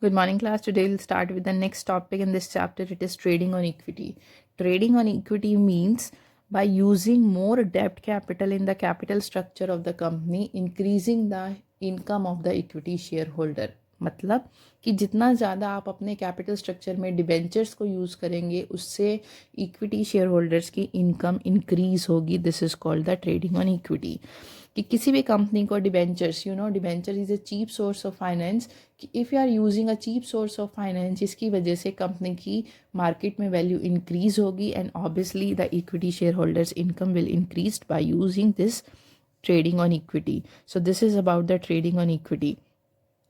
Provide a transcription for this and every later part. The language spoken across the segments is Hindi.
Good morning, class. Today we'll start with the next topic in this chapter. It is trading on equity. Trading on equity means by using more debt capital in the capital structure of the company, increasing the income of the equity shareholder. मतलब कि जितना ज़्यादा आप अपने कैपिटल स्ट्रक्चर में डिबेंचर्स को यूज़ करेंगे उससे इक्विटी शेयर होल्डर्स की इनकम इंक्रीज होगी. This is called the trading on equity. कि किसी भी कंपनी को debentures, debenture is a cheap source of finance. कि if you are using a cheap source of finance, इसकी वजह से कंपनी की मार्केट में वैल्यू इंक्रीज होगी and obviously the equity share holders income will increase by using this trading on equity. So this is about the trading on equity.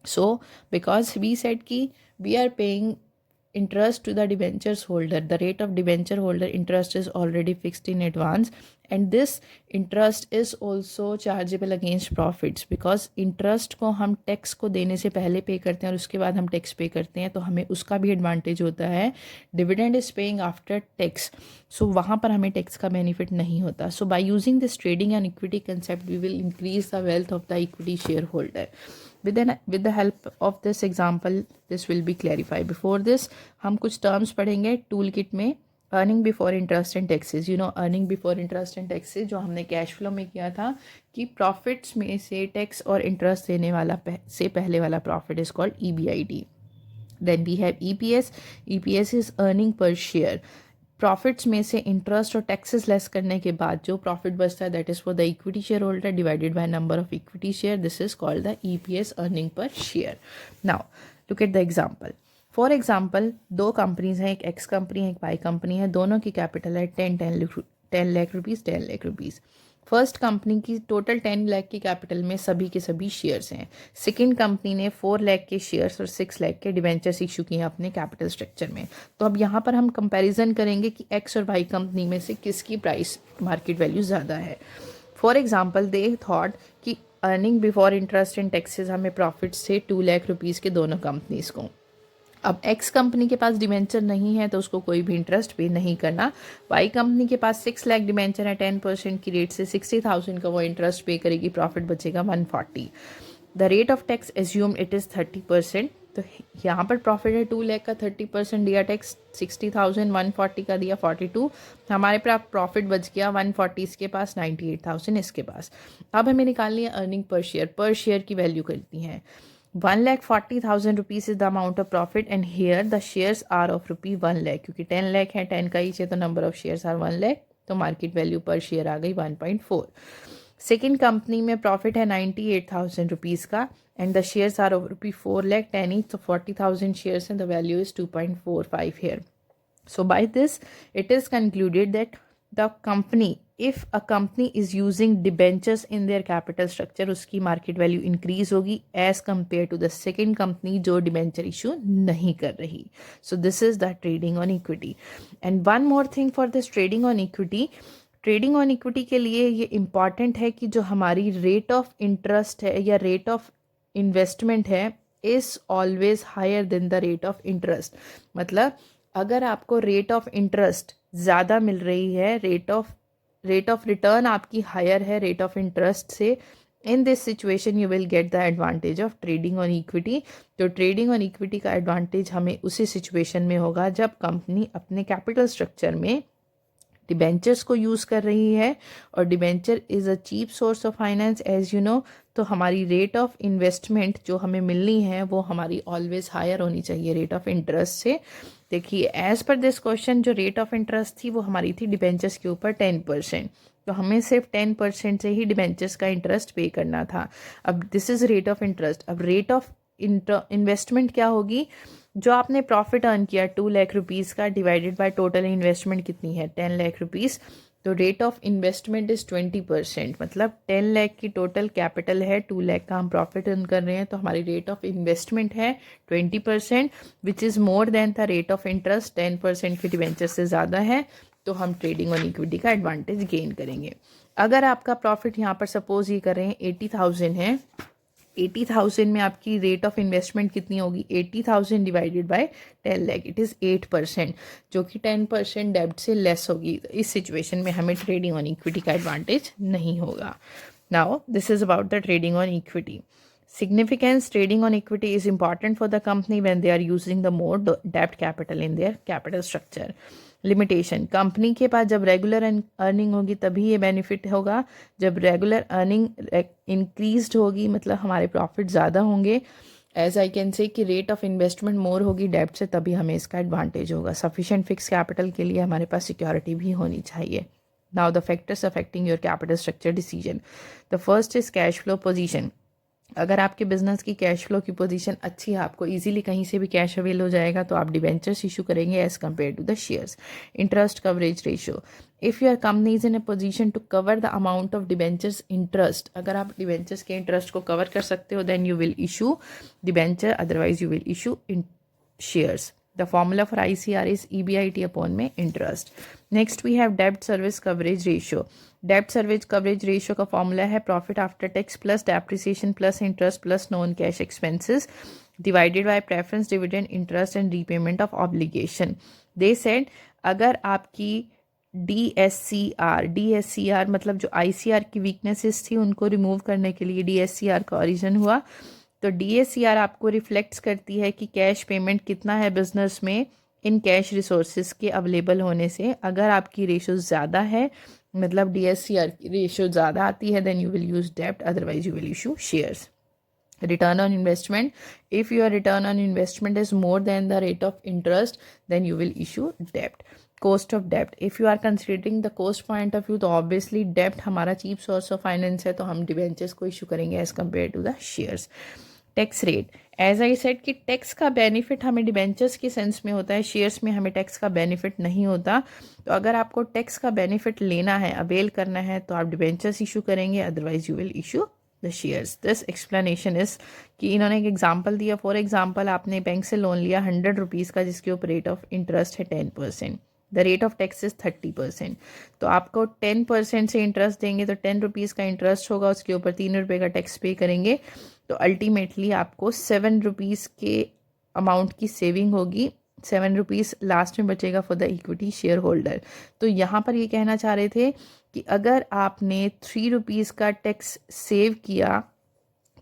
So because we said ki we are paying interest to the debentures holder, the rate of debenture holder interest is already fixed in advance, and this interest is also chargeable against profits because interest को हम टैक्स को देने से पहले पे करते हैं और उसके बाद हम टैक्स पे करते हैं, तो हमें उसका भी एडवांटेज होता है. Dividend is paying after tax, so वहाँ पर हमें टैक्स का बेनिफिट नहीं होता. So by using this trading and equity concept we will increase the wealth of the equity share holder. With the help of this example, this will be clarified. Before this, हम कुछ terms पढ़ेंगे टूल किट में. Earning before interest and taxes, earning before interest and taxes जो हमने कैश फ्लो में किया था कि प्रॉफिट्स में से टैक्स और इंटरेस्ट देने वाला से पहले वाला profit is called EBIT. Then we have EPS. EPS is earning per share. Profits में से इंटरेस्ट और टैक्सेस लेस करने के बाद जो प्रॉफिट बचता है that is for the equity share holder divided by number of equity share. This is called the EPS, earning per share. Now look at the example. For example, दो कंपनीज हैं, एक एक्स कंपनी है, एक वाई कंपनी है. दोनों की कैपिटल है 10 lakh rupees, 10 lakh rupees. First company की टोटल 10 लाख की कैपिटल में सभी के सभी शेयर्स हैं. सेकंड कंपनी ने 4 लाख के शेयर्स और 6 लाख के डिवेंचर्स इशू किए हैं अपने कैपिटल स्ट्रक्चर में. तो अब यहाँ पर हम कंपैरिजन करेंगे कि एक्स और वाई कंपनी में से किसकी प्राइस मार्केट वैल्यू ज़्यादा है. फॉर एग्जाम्पल, दे थॉट कि earning before interest and taxes हमें प्रॉफिट से 2 लाख रुपीज़ के दोनों कंपनीज़ को. अब एक्स कंपनी के पास डिवेंचर नहीं है तो उसको कोई भी इंटरेस्ट पे नहीं करना. वाई कंपनी के पास 6 लाख डिवेंचर है, 10% की रेट से 60,000 का वो इंटरेस्ट पे करेगी, प्रॉफिट बचेगा 140. The rate of tax assume it is 30%. तो यहाँ पर प्रॉफिट है 2 लाख का, 30% दिया टैक्स 60,000, 140 का दिया 42. हमारे पास प्रॉफिट बच गया 140 इसके पास, 98,000 इसके पास. अब हमें निकालनी है अर्निंग पर शेयर की वैल्यू करती हैं. 1,40,000 rupees is the amount of profit and here the shares are of rupee 1 lakh. क्योंकि 10 लाख है, 10 का ईच है, तो number of shares are 1 lakh, तो मार्केट वैल्यू पर शेयर आ गई 1.4. सेकेंड कंपनी में प्रॉफिट है 98,000 रुपीज़ का and the shares are of rupee 4 lakh, 10 each, तो 40,000 shares and the value is 2.45 here. So by this, it is concluded that the company, if a company is using debentures in their capital structure, उसकी market value increase होगी as compared to the second company जो debenture issue नहीं कर रही. So this is the trading on equity. And one more thing for this trading on equity. Trading on equity के लिए ये इम्पॉर्टेंट है कि जो हमारी रेट ऑफ इंटरेस्ट है या रेट ऑफ इन्वेस्टमेंट है is always higher than the rate of interest. मतलब अगर आपको रेट ऑफ इंटरेस्ट ज़्यादा मिल रही है, रेट ऑफ रिटर्न आपकी हायर है रेट ऑफ इंटरेस्ट से, in this situation you will get the advantage of trading on equity. तो ट्रेडिंग ऑन इक्विटी का एडवांटेज हमें उसी सिचुएशन में होगा जब कंपनी अपने कैपिटल स्ट्रक्चर में डिबेंचर्स को यूज़ कर रही है, और debenture is a cheap source of finance as you know. तो हमारी रेट ऑफ इन्वेस्टमेंट जो हमें मिलनी है वो हमारी ऑलवेज हायर होनी चाहिए रेट ऑफ इंटरेस्ट से. देखिए, एज पर दिस क्वेश्चन जो रेट ऑफ इंटरेस्ट थी वो हमारी थी डिबेंचर्स के ऊपर 10%, तो हमें सिर्फ 10% से ही डिबेंचर्स का इंटरेस्ट पे करना था. अब this is rate of interest. अब रेट ऑफ इन्वेस्टमेंट क्या होगी? जो आपने प्रॉफिट अर्न किया 2 लाख रुपीज़ का डिवाइडेड बाय टोटल इन्वेस्टमेंट कितनी है 10 लाख रुपीज़, तो रेट ऑफ इन्वेस्टमेंट इज़ 20%. मतलब 10 लाख की टोटल कैपिटल है, 2 लाख का हम प्रॉफिट अर्न कर रहे हैं, तो हमारी रेट ऑफ इन्वेस्टमेंट है 20%, which is more than the rate of interest. 10% की डिवेंचर से ज़्यादा है, तो हम ट्रेडिंग ऑन इक्विटी का एडवांटेज गेन करेंगे. अगर आपका प्रॉफिट यहाँ पर सपोज ये कर रहे हैं 80,000 है, 80,000 में आपकी रेट ऑफ इन्वेस्टमेंट कितनी होगी 80,000 divided by 10 lakh, it is 8%, जो कि 10% डेब्ट से लेस होगी. तो इस सिचुएशन में हमें ट्रेडिंग ऑन इक्विटी का एडवांटेज नहीं होगा. Now this is about the trading on equity. Significance: trading on equity is important for the company when they are using the more debt capital in their capital structure. Limitation: company के पास जब रेगुलर अर्निंग होगी तभी ये बेनिफिट होगा, जब रेगुलर अर्निंग इंक्रीज्ड होगी मतलब हमारे प्रॉफिट ज़्यादा होंगे, एज आई कैन से कि रेट ऑफ इन्वेस्टमेंट मोर होगी डेब्ट से, तभी हमें इसका एडवांटेज होगा. सफिशिएंट फिक्स कैपिटल के लिए हमारे पास सिक्योरिटी भी होनी चाहिए. Now the factors affecting your capital structure decision. The first is cash flow position. अगर आपके बिजनेस की कैश फ्लो की पोजीशन अच्छी है, आपको इजीली कहीं से भी कैश अवेल हो जाएगा, तो आप डिबेंचर्स इशू करेंगे as compare to the shares. Interest coverage ratio. If your company is in a position to cover the amount of debentures interest, अगर आप डिबेंचर्स के इंटरेस्ट को कवर कर सकते हो then you will issue debenture, otherwise you will issue in shares. The formula for ICR is EBIT upon में interest. Next we have debt service coverage ratio. Debt service coverage ratio का formula है profit after tax plus depreciation plus interest plus non cash expenses divided by preference dividend interest and repayment of obligation. They said अगर आपकी DSCR मतलब जो ICR की weaknesses थी उनको रिमूव करने के लिए DSCR का ओरिजिन हुआ. तो DSCR आपको रिफ्लेक्ट्स करती है कि कैश पेमेंट कितना है बिजनेस में इन कैश रिसोर्सेज के अवेलेबल होने से. अगर आपकी रेशो ज़्यादा है मतलब DSCR की रेशो ज़्यादा आती है देन यू विल यूज़ डेब्ट, otherwise you will issue shares. Return on investment: if your return on investment is more than the rate of interest then you will issue debt. Cost of debt: if you are considering the cost point of view तो obviously debt हमारा cheap source of finance है, तो हम debentures को issue करेंगे as compared to the shares. Tax rate: as I said कि टैक्स का बेनिफिट हमें डिबेंचर्स के सेंस में होता है, शेयर्स में हमें टैक्स का बेनिफिट नहीं होता. तो अगर आपको टैक्स का बेनिफिट लेना है, अवेल करना है, तो आप डिबेंचर्स इशू करेंगे, otherwise you will issue the shares. This explanation is कि इन्होंने एक एग्जाम्पल दिया. फॉर एग्जाम्पल आपने बैंक से लोन लिया 100 रुपीज़ का जिसके ऊपर रेट ऑफ इंटरेस्ट है 10%, the rate of tax is 30%. तो आपको 10% से इंटरेस्ट देंगे तो 10 रुपीज़ का इंटरेस्ट होगा, उसके ऊपर 3 रुपये का टैक्स पे करेंगे, तो अल्टीमेटली आपको 7 रुपीज़ के अमाउंट की सेविंग होगी. 7 रुपीज़ लास्ट में बचेगा for the equity share holder. तो यहाँ पर ये कहना चाह रहे थे कि अगर आपने 3 रुपीज़ का टैक्स सेव किया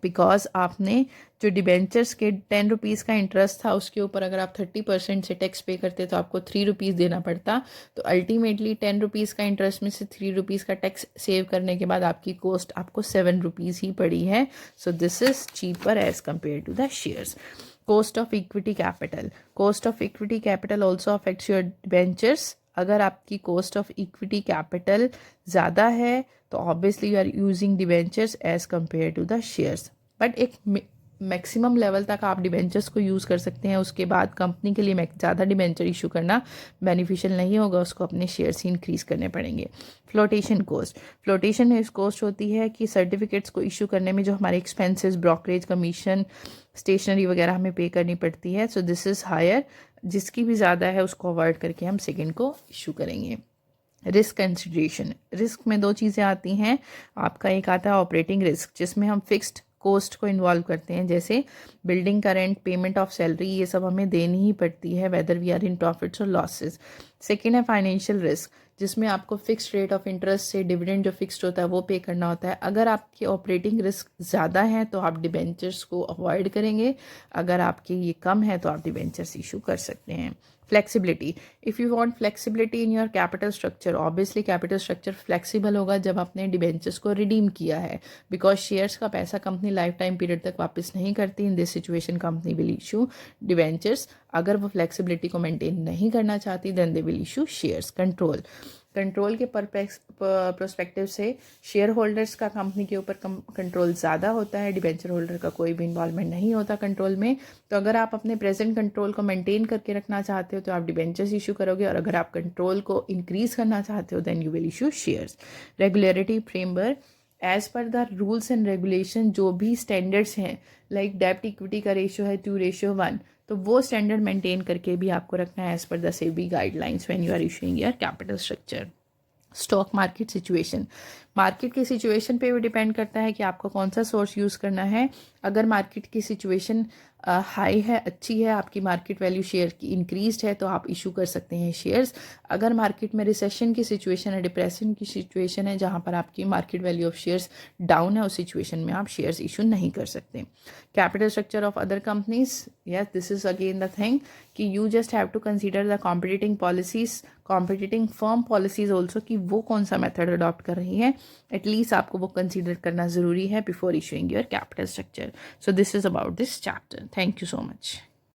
बिकॉज आपने जो डिबेंचर्स के 10 रुपीज़ का इंटरेस्ट था उसके ऊपर अगर आप 30% से टैक्स पे करते तो आपको 3 रुपीज़ देना पड़ता. तो अल्टीमेटली 10 रुपीज़ का इंटरेस्ट में से 3 रुपीज़ का टैक्स सेव करने के बाद आपकी कॉस्ट आपको 7 रुपीज़ ही पड़ी है. So this is cheaper as compare to the shares. Cost of equity capital: cost of equity capital also affects your debentures. अगर आपकी कॉस्ट ऑफ इक्विटी कैपिटल ज़्यादा है तो obviously you are using debentures as compare to the shares. But एक मैक्सिमम लेवल तक आप डिबेंचर्स को यूज़ कर सकते हैं, उसके बाद कंपनी के लिए ज़्यादा डिबेंचर इशू करना बेनिफिशियल नहीं होगा, उसको अपने शेयर्स ही इंक्रीज़ करने पड़ेंगे. फ्लोटेशन कॉस्ट: फ्लोटेशन कॉस्ट होती है कि सर्टिफिकेट्स को इशू करने में जो हमारे एक्सपेंसेस, ब्रोकरेज, कमीशन, स्टेशनरी वगैरह हमें पे करनी पड़ती है. So this is higher. जिसकी भी ज़्यादा है उसको अवॉइड करके हम सेकेंड को इशू करेंगे. रिस्क कंसिडरेशन: रिस्क में 2 चीज़ें आती हैं. आपका एक आता है ऑपरेटिंग रिस्क जिसमें हम फिक्स्ड कॉस्ट को इन्वॉल्व करते हैं, जैसे बिल्डिंग का रेंट, पेमेंट ऑफ सैलरी, ये सब हमें देनी ही पड़ती है whether we are in profits और लॉसेस. सेकेंड है फाइनेंशियल रिस्क जिसमें आपको फिक्स्ड रेट ऑफ इंटरेस्ट से डिविडेंड जो फिक्स्ड होता है वो पे करना होता है. अगर आपकी ऑपरेटिंग रिस्क ज़्यादा है तो आप डिबेंचर्स को अवॉइड करेंगे, अगर आपके ये कम है तो आप डिबेंचर्स इशू कर सकते हैं. Flexibility: if you want flexibility in your capital structure, obviously capital structure flexible होगा जब आपने डिबेंचर्स को रिडीम किया है, बिकॉज शेयर्स का पैसा कंपनी लाइफ टाइम पीरियड तक वापस नहीं करती. In this situation company will issue debentures. अगर वो फ्लेक्सिबिलिटी को मेंटेन नहीं करना चाहती then they will issue shares. Control के प्रोस्पेक्टिव से शेयर होल्डर्स का कंपनी के ऊपर कंट्रोल ज़्यादा होता है, डिबेंचर होल्डर का कोई भी इन्वॉल्वमेंट नहीं होता कंट्रोल में. तो अगर आप अपने प्रेजेंट कंट्रोल को मेंटेन करके रखना चाहते हो तो आप डिबेंचर्स इशू करोगे, और अगर आप कंट्रोल को इंक्रीज़ करना चाहते हो then you will issue shares. Regulatory framework: as per the rules and regulation जो भी स्टैंडर्ड्स हैं, लाइक डेब्ट इक्विटी का रेशियो है 2:1, तो वो स्टैंडर्ड मेंटेन करके भी आपको रखना है as per the SEBI guidelines when you are issuing your capital structure. Stock market situation: market की सिचुएशन पे भी डिपेंड करता है कि आपको कौन सा सोर्स यूज़ करना है. अगर मार्केट की सिचुएशन हाई है, अच्छी है, आपकी मार्केट वैल्यू शेयर की इंक्रीज्ड है, तो आप इशू कर सकते हैं शेयर्स। अगर मार्केट में रिसेशन की सिचुएशन है, डिप्रेशन की सिचुएशन है, जहाँ पर आपकी market value of shares down है, उस सिचुएशन में आप शेयर्स इशू नहीं कर सकते। Capital structure of other companies, yes this is again the thing कि you just have to consider the competing policies, competing firm policies also, कि वो कौन सा मेथड अडॉप्ट कर रही है, एटलीस्ट आपको वो कंसीडर करना ज़रूरी है before issuing your capital structure. So this is about this chapter. Thank you so much.